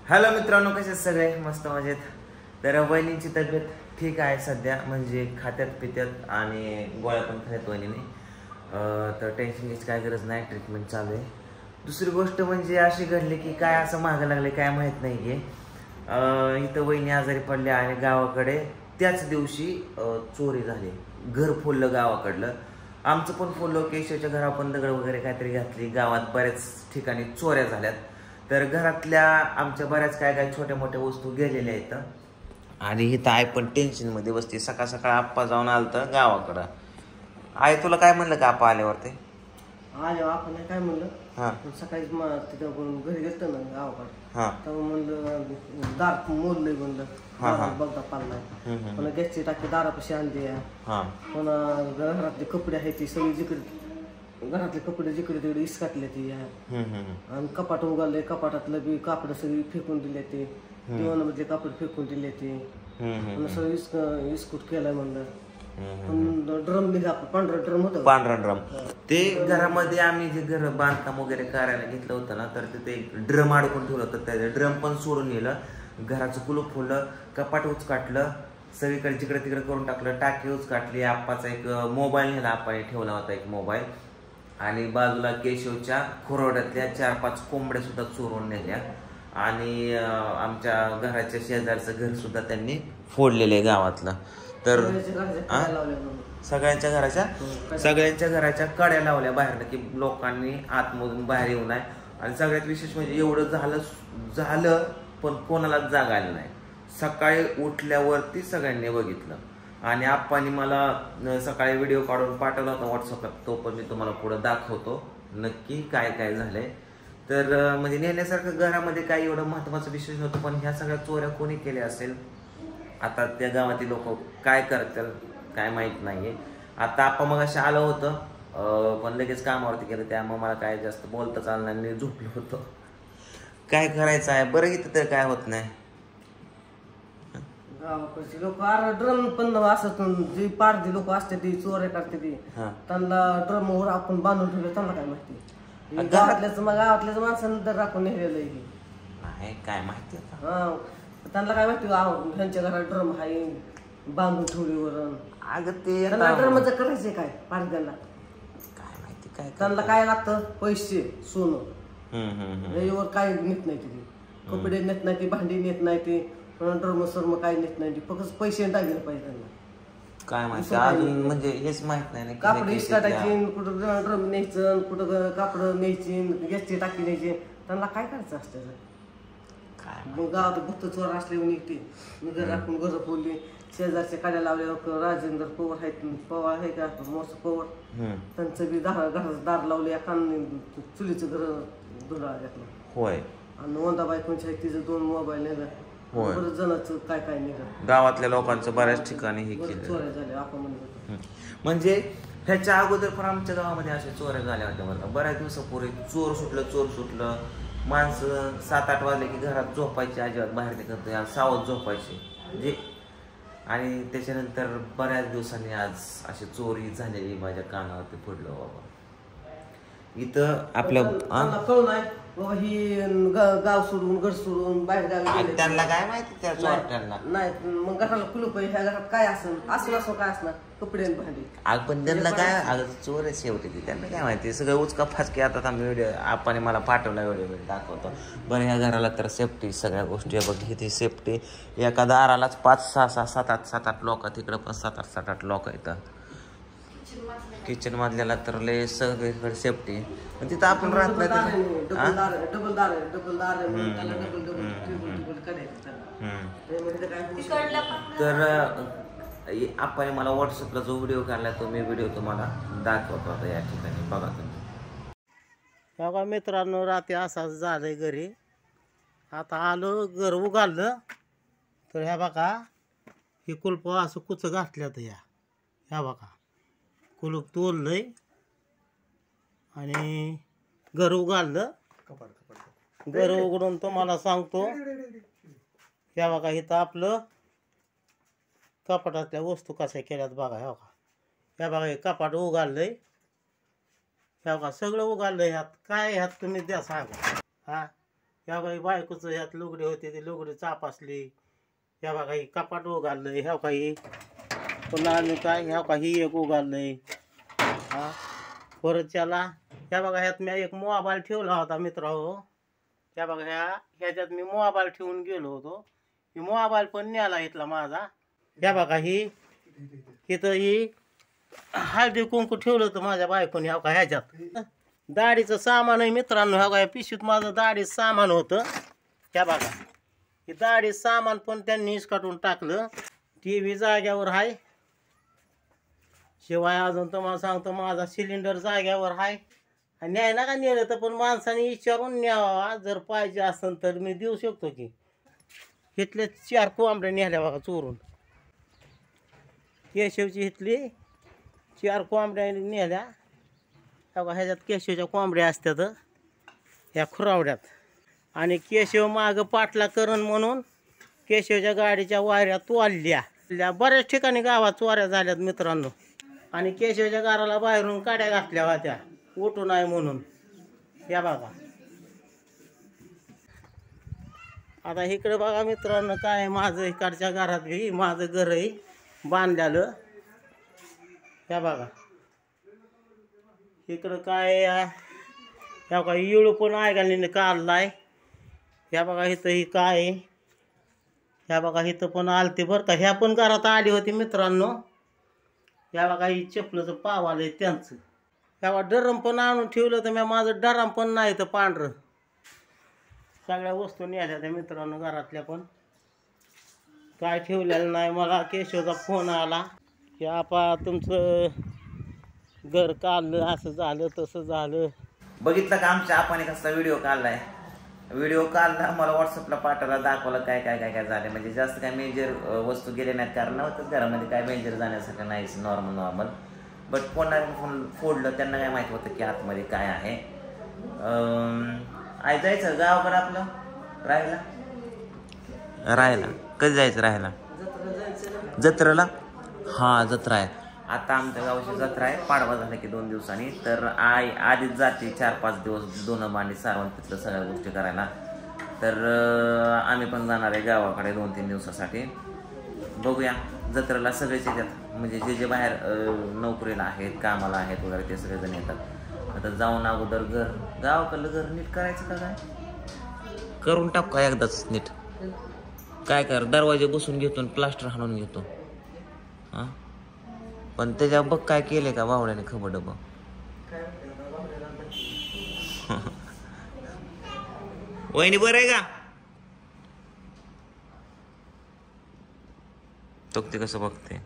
Hello मित्रांनो, कसे आहेत सगळे? मस्त मजेत. तर वहिनींची तब्येत ठीक आहे सध्या, म्हणजे खात्यात पित्यात आणि गोळ्या पण खात्यात वहिनीने. तर टेन्शन घ्यायची काय गरज नाही, ट्रीटमेंट चालू आहे. दुसरी गोष्ट म्हणजे अशी घडली की काय असं मागं लागले काय माहीत नाही की इथं वहिनी आजारी पडल्या आणि गावाकडे त्याच दिवशी चोरी झाली. घर फोडलं गावाकडलं, आमचं पण फोडलं. केशवच्या घरा पण दगड वगैरे काहीतरी घातली. गावात बऱ्याच ठिकाणी चोऱ्या झाल्यात. तर घरातल्या आमच्या बऱ्याच काय काय छोट्या मोठ्या वस्तू गेलेल्या आहेत. आणि इथं आई पण टेन्शनमध्ये बसते. सकाळ सकाळ आप्पा जाऊन आलतं गावाकडं. आई तुला काय म्हणलं का आप्पा आल्यावर? ते आल्यावर आपण काय म्हणलं, हां सकाळीच तिथं घरी गेलतो ना गावाकडे, हां तर म्हणलं दार मोडलंय म्हणलं, बघता पाडलाय. पुन्हा गॅसची टाकी दारापाशी आणली आहे. पुन्हा घरातले कपडे आहेत ती सगळी जिकडे, घरातले कपडे जिकडे तिकडे इसकाटले ती आणि कपाट उघडले. कपाटातलं बी कापड सगळी फेकून दिले ते, दिवाणामधले कापड फेकून दिले ते, सगळं इस्कूट केलंय म्हणलं. ड्रम निघा, पांढरा ड्रम होता, पांढरा ड्रम. ते घरामध्ये आम्ही जे घर बांधकाम वगैरे करायला घेतलं होतं ना, तर तिथे ड्रम अडकून ठेवलं होतं. त्या ड्रम पण सोडून नेलं. घराचं कुलूप फोडलं, कपाट उचकाटलं, सगळीकडे जिकडे तिकडे करून टाकलं. टाकी उचकाटली. आप्पाचा एक मोबाईल नेला, आप्पाने ठेवला होता एक मोबाईल. आणि बाजूला केशवच्या खोरवड्यातल्या 4-5 कोंबड्या सुद्धा चोरून नेल्या. आणि आमच्या घराच्या शेजारचं घर सुद्धा त्यांनी फोडलेलं आहे गावातलं. तर सगळ्यांच्या घराच्या कड्या लावल्या बाहेर, की लोकांनी आतमधून बाहेर येऊ नये. आणि सगळ्यात विशेष म्हणजे एवढं झालं पण कोणालाच जाग आलं नाही. सकाळी उठल्यावरती सगळ्यांनी बघितलं. आणि आप्पांनी मला सकाळी व्हिडिओ काढून पाठवला होता व्हॉट्सअपला. तो पण मी तुम्हाला पुढे दाखवतो नक्की काय काय झालंय. तर म्हणजे नेण्यासारखं घरामध्ये काही एवढं महत्वाचं विशेष नव्हतं, पण ह्या सगळ्या चोऱ्या कोणी केल्या असेल आता त्या गावातील लोक काय करतील काय माहित नाहीये. आता आप्पा मग अशा आलं होतं, पण लगेच कामावरती गेलं, त्यामुळे मला काय जास्त बोलता चालणार नाही, मी झोपलो होतो. काय करायचं आहे बरं, इथं तर काय होत नाही. गावाकडचे लोक ड्रम पण असं जी पारधी लोक असते ती चोऱ्या करते ती, त्यांना ड्रम वर आपण बांधून ठेवलं, त्यांना काय माहिती. गावातल्याच माणसानं तर राखून नेलेलं आहे काय माहिती. त्यांना काय माहिती ह्यांच्या घरात ड्रम आहे बांधून ठेवलीवर. अगं ते ड्रमचं करायचंय काय पारध्याला? काय माहिती काय त्यांना काय लागतं? पैसे, सोनं. यावर काय नेत नाही ती, कपडे नेत नाही ती, भांडी नेत नाही ती, ड्रम सर्म काय नेत नाही. फक्त पैसे टाकले पाहिजे त्यांना. काय माहिती अजून, म्हणजे हेच माहित नाही. कापड टाकायची, कुठं ड्रम न्यायचं, कुठं कापड न्यायची, गॅसची टाकी न्यायची, त्यांना काय करायचं असतं? मग गावात भक्त चोर असले निघते, घर राखून घर फोडली. शेजारच्या काड्या लावल्या, राजेंद्र पवार आहेत, पवार आहे का मोस पवार, त्यांचं बी घराचं दार लावले, एकान चुलीचं घर धुरा घेतलं. होय. आणि वंदाबाई कोणच्या आहे तिचं 2 मोबाईल नेलं. बरंच जणांचं काय काय निघालं. गावातल्या लोकांचं बऱ्याच ठिकाणी हे केलं, चोऱ्या झाल्या. आपण म्हणतो म्हणजे ह्याच्या अगोदर पण आमच्या गावामध्ये अशा चोऱ्या झाल्या होत्या बरं. बऱ्याच दिवसापूर्वी चोर सुटलं. माणसं 7-8 वाजले की घरात झोपायची, अजिबात बाहेर निघत सावध झोपायची म्हणजे. आणि त्याच्यानंतर बऱ्याच दिवसांनी आज अशी चोरी झालेली माझ्या कानावरती पडलं बाबा. इथं आपल्या कळून आहे बाबा ही गाव सोडून घर सोडून बाहेर गावी, त्यांना काय माहिती त्या चोरट्यांना. नाही मग घराला कुलूप आहे, ह्या घरात काय असं काय असणार, कपडे भांडी. पण त्यांना काय चोर शेवटी ती, त्यांना काय माहिती. सगळं उचका फाचके. आता आम्ही व्हिडिओ आपण मला पाठवला, व्हिडिओ दाखवतो बरं. ह्या घराला तर सेफ्टी सगळ्या गोष्टी बघ, किती सेफ्टी. एका दारालाच 5-6, 7-8 लोक, तिकडं पण 7-8 लोक येतात. किचन मधल्याला तर लय सगळीकडे सेफ्टी. पण तिथं आपण राहत नाही. तर आपण मला व्हॉट्सअपला जो व्हिडिओ काढला तो मी व्हिडिओ तुम्हाला दाखवतो आता या ठिकाणी, बघा तुम्ही. बघा मित्रांनो, रात्री असाच झालंय घरी. आता आलो, घर उघडलं तर ह्या बघा हे कुलप असं कुच घातल्यात. ह्या बघा कुलूप तोडलंय आणि घर उघडलं. घर उघडून तुम्हाला सांगतो, ह्या बघा इथं आपलं कपाटातल्या वस्तू कशा केल्यात बघा. ह्या बघा हे कपाट उघडलंय, ह्या बघा सगळं उघडलंय. ह्यात काय ह्यात तुम्ही द्या सांगा. ह्या बाई बायकोचं ह्यात लुगडे होते ते लुगडे चापासली. ह्या बघा ही कपाट उघडलंय. ह्या काही पुन्हा आणि काय ह्या काही एक उघडलंय. हा परत त्याला ह्या बघा ह्यात मी एक मोबाईल ठेवला होता मित्रांनो. ह्या बघा ह्याच्यात मी मोबाईल ठेवून गेलो होतो. ही मोबाईल पण न्याला इथला माझा. ह्या बघा ही इथं ही हळदी कुंकू ठेवलं होतं माझ्या बायकोने. ह्या का ह्याच्यात दाढीचं सामान आहे मित्रांनो. ह्या काय पिशवीत माझं दाढीचं सामान होतं. ह्या बघा हे दाढीचं सामान पण त्यांनी काढून टाकलं. TV जाग्यावर आहे. शिवाय अजून तुम्हाला सांगतो माझा सिलेंडर जाग्यावर आहे. न्याय ना का नेलं तर पण माणसाने विचारून न्यावा. जर पाहिजे असेल तर मी देऊ शकतो की. इथले 4 कोंबड्या नेल्या बघा चोरून. केशवची इथली 4 कोंबड्या नेल्या. ह्याच्यात केशवच्या कोंबड्या असतात ह्या खुरावड्यात. आणि केशव मागं पाटला करण म्हणून केशवच्या गाडीच्या वायऱ्या तोडल्या. बऱ्याच ठिकाणी गावात चोऱ्या झाल्यात मित्रांनो. आणि केशवच्या घराला बाहेरून काड्या घातल्या होत्या उठू नाही म्हणून. या बघा आता इकडे बघा मित्रांनो काय माझं इकडच्या घरात बी माझं घर आहे बांधलेलं. या बघा इकडं काय ह्या बघा इळू पण आयगालीने काढलाय. ह्या बघा इथं ही काय ह्या बघा इथं पण आलते बरं का. ह्या पण घरात आली होती मित्रांनो. ह्या बघा ही चपलाचं पाव आलंय त्यांचं. ह्या बघा डरम पण आणून ठेवलं तर मी माझं डरम पण नाही तर पांढरं. सगळ्या वस्तू नेल्या त्या मित्रांनो घरातल्या. पण काय ठेवलेलं नाही. मला केशवचा फोन आला की आपा तुमचं घर काढलं असं झालं तसं झालं. बघितलं का आमच्या आपाने कसला व्हिडिओ काढलाय. व्हिडिओ काढला मला व्हॉट्सअपला पाठवला दाखवलं काय काय काय काय झालं. म्हणजे जास्त काय मेजर वस्तू गेले नाहीत कारण नव्हतं घरामध्ये काय मेजर जाण्यासारखं नाहीच नॉर्मल. बट फोन फोडलं त्यांना काय माहिती होतं की आतमध्ये काय आहे. आई जायचं गावाकडं आपलं राहायला कधी जायचं राहायला जत्रेला. हा जत्रा आहे आता आमच्या गावाची जत्रा आहे. पाडवा झाला की 2 दिवसांनी. तर आई आधीच जाते 4-5 दिवस दोन मांडी सारवण तिथलं सगळ्या गोष्टी करायला. तर आम्ही पण जाणार आहे गावाकडे 2-3 दिवसासाठी. बघूया जत्रेला सगळेच येतात म्हणजे जे बाहेर नोकरीला आहेत कामाला आहेत वगैरे ते सगळेजण येतात. आता जाऊन अगोदर गावाकडलं घर नीट करायचं का काय करून टाकू का एकदाच नीट. काय कर दरवाजे बसून घेतो आणि प्लास्टर हाणून घेतो. हां पण त्याच्या बघ काय केलंय का बावड्याने खबर डबा. वहिनी बरं आहे का तो ते कसं बघते.